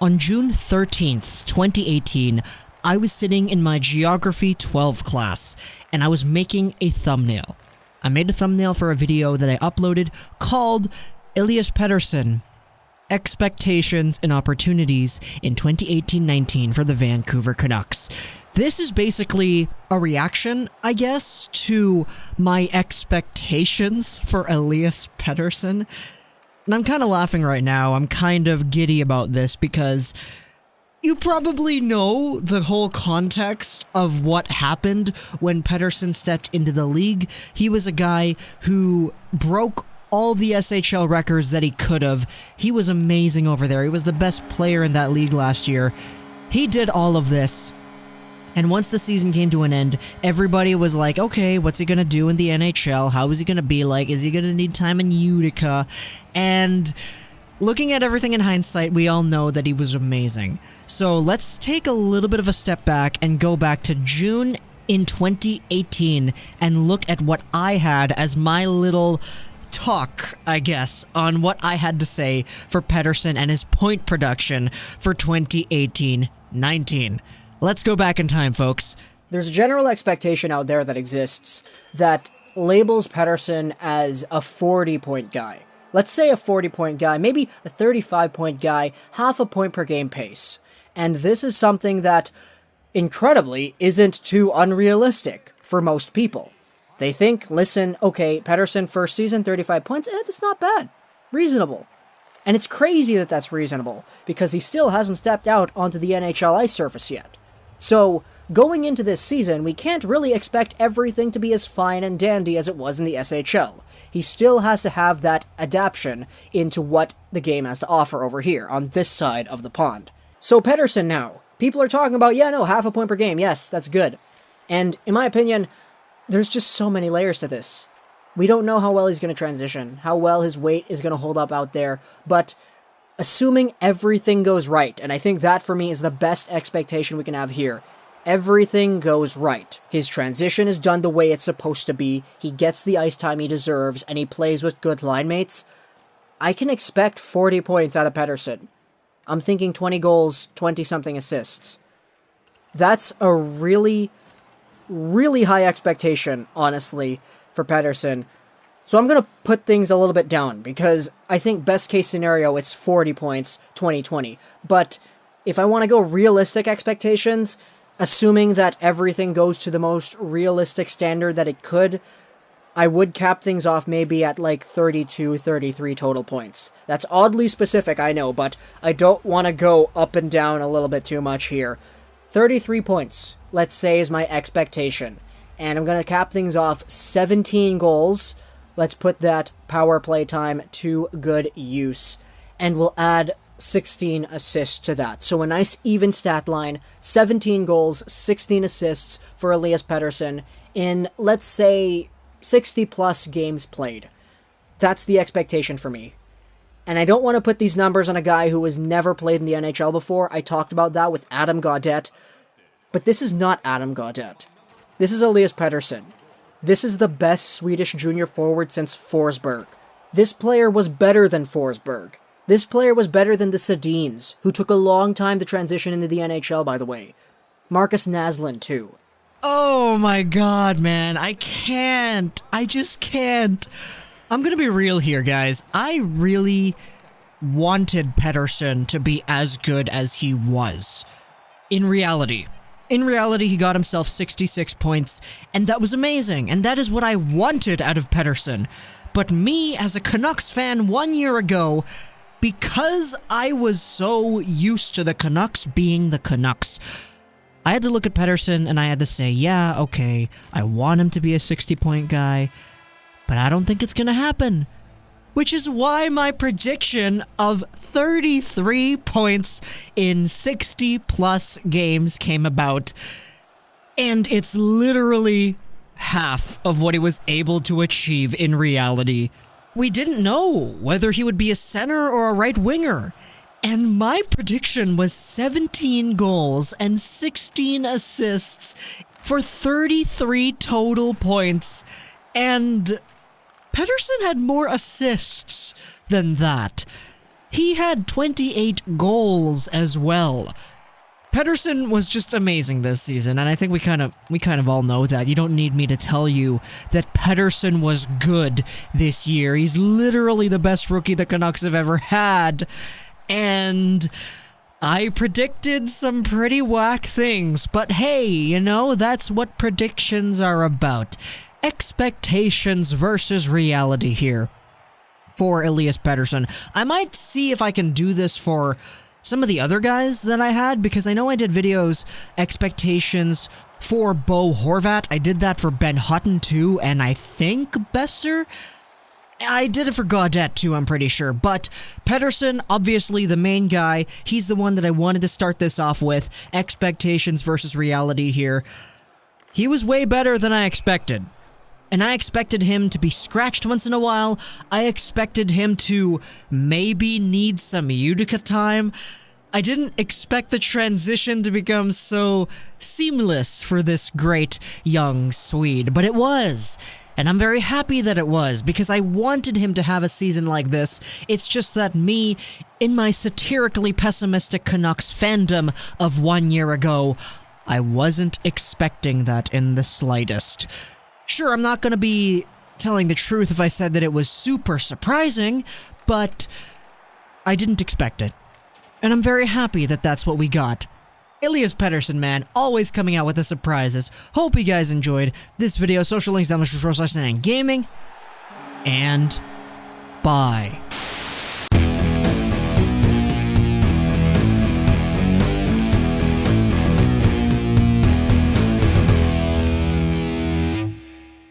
On June 13th, 2018, I was sitting in my Geography 12 class, and I was making a thumbnail. I made a thumbnail for a video that I uploaded called Elias Pettersson, Expectations and Opportunities in 2018-19 for the Vancouver Canucks. This is basically a reaction, I guess, to my expectations for Elias Pettersson. And I'm kind of laughing right now. I'm kind of giddy about this because you probably know the whole context of what happened when Pettersson stepped into the league. He was a guy who broke all the SHL records that he could have. He was amazing over there. He was the best player in that league last year. He did all of this. And once the season came to an end, everybody was like, okay, what's he going to do in the NHL? How is he going to be like? Is he going to need time in Utica? And looking at everything in hindsight, we all know that he was amazing. So let's take a little bit of a step back and go back to June in 2018 and look at what I had as my little talk, I guess, on what I had to say for Pettersson and his point production for 2018-19. Let's go back in time, folks. There's a general expectation out there that exists that labels Pettersson as a 40-point guy. Let's say a 40-point guy, maybe a 35-point guy, half a point per game pace. And this is something that, incredibly, isn't too unrealistic for most people. They think, listen, okay, Pettersson first season, 35 points, that's not bad. Reasonable. And it's crazy that that's reasonable, because he still hasn't stepped out onto the NHL ice surface yet. So, going into this season, we can't really expect everything to be as fine and dandy as it was in the SHL. He still has to have that adaptation into what the game has to offer over here, on this side of the pond. So Pettersson now. People are talking about, half a point per game, yes, that's good. And, in my opinion, there's just so many layers to this. We don't know how well he's going to transition, how well his weight is going to hold up out there, but assuming everything goes right, and I think that for me is the best expectation we can have here. Everything goes right. His transition is done the way it's supposed to be, he gets the ice time he deserves, and he plays with good line mates. I can expect 40 points out of Pettersson. I'm thinking 20 goals, 20-something assists. That's a really, really high expectation, honestly, for Pettersson. So I'm going to put things a little bit down, because I think best case scenario, it's 40 points, 20-20. But if I want to go realistic expectations, assuming that everything goes to the most realistic standard that it could, I would cap things off maybe at like 32, 33 total points. That's oddly specific, I know, but I don't want to go up and down a little bit too much here. 33 points, let's say, is my expectation. And I'm going to cap things off 17 goals. Let's put that power play time to good use. And we'll add 16 assists to that. So a nice even stat line, 17 goals, 16 assists for Elias Pettersson in, let's say, 60-plus games played. That's the expectation for me. And I don't want to put these numbers on a guy who has never played in the NHL before. I talked about that with Adam Gaudette. But this is not Adam Gaudette. This is Elias Pettersson. This is the best Swedish junior forward since Forsberg. This player was better than Forsberg. This player was better than the Sedins, who took a long time to transition into the NHL, by the way. Marcus Naslund, too. Oh my god, man. I can't. I just can't. I'm gonna be real here, guys. I really wanted Pettersson to be as good as he was. In reality, he got himself 66 points, and that was amazing, and that is what I wanted out of Pettersson. But me, as a Canucks fan 1 year ago, because I was so used to the Canucks being the Canucks, I had to look at Pettersson and I had to say, yeah, okay, I want him to be a 60-point guy, but I don't think it's gonna happen. Which is why my prediction of 33 points in 60-plus games came about. And it's literally half of what he was able to achieve in reality. We didn't know whether he would be a center or a right winger. And my prediction was 17 goals and 16 assists for 33 total points. And Pettersson had more assists than that. he had 28 goals as well. Pettersson was just amazing this season, and I think we kind of all know that. You don't need me to tell you that Pettersson was good this year. He's literally the best rookie the Canucks have ever had. And I predicted some pretty whack things, but hey, you know, that's what predictions are about. Expectations versus reality here for Elias Pettersson. I might see if I can do this for some of the other guys that I had, because I know I did videos, expectations for Bo Horvat. I did that for Ben Hutton too, and I think Besser. I did it for Gaudette too, I'm pretty sure. But Pettersson, obviously the main guy, he's the one that I wanted to start this off with. Expectations versus reality here. He was way better than I expected. And I expected him to be scratched once in a while. I expected him to maybe need some Utica time. I didn't expect the transition to become so seamless for this great young Swede, but it was. And I'm very happy that it was, because I wanted him to have a season like this. It's just that me, in my satirically pessimistic Canucks fandom of 1 year ago, I wasn't expecting that in the slightest. Sure, I'm not going to be telling the truth if I said that it was super surprising, but I didn't expect it. And I'm very happy that that's what we got. Elias Pettersson, man, always coming out with the surprises. Hope you guys enjoyed this video. Social links down below /gaming. And bye.